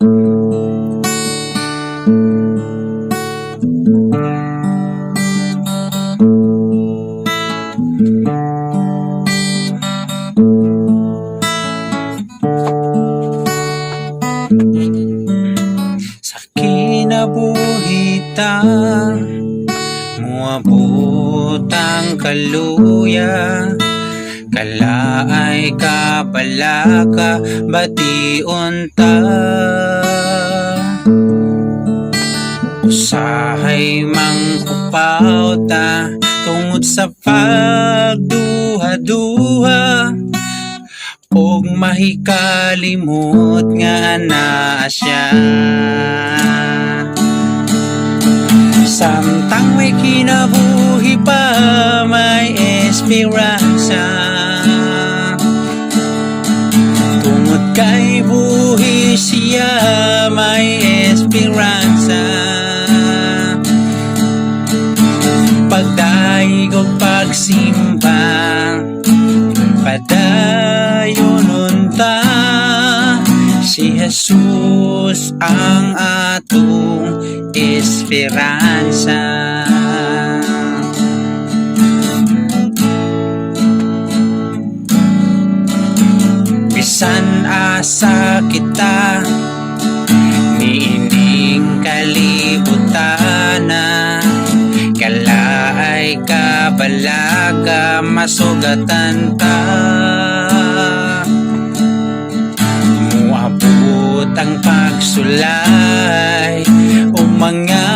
Sa kinabuhita muabot ang kaluya, kalaay ka palaka bation ta. Usahay mangkupaw ta tungod sa pagduha-duha, og mahikalimot nga na siya. Samtang may kinabuhi pa, may esperansa. Tungod kay buhi siya, may esperansa. Pagdaig o pagsimba, padayon unta, si Jesus ang atong esperansa. Bisan asa kita niining kalibutana, kalaay ka balaga masugatan ta. Muabot ang pagsulay o mga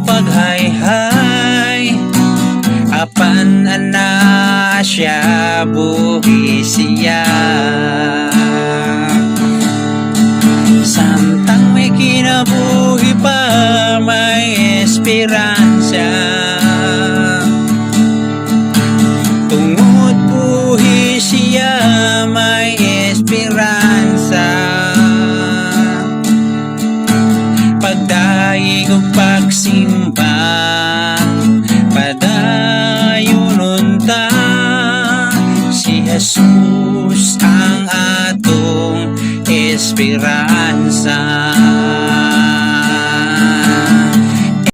paghayhay, apan ana siya buhi siya. Samtang may kinabuhi pa, may esperansa. Tungod buhi siya, may esperansa. Pagdaig o pagsimba, padayon unta, si Jesus ang atong esperansa.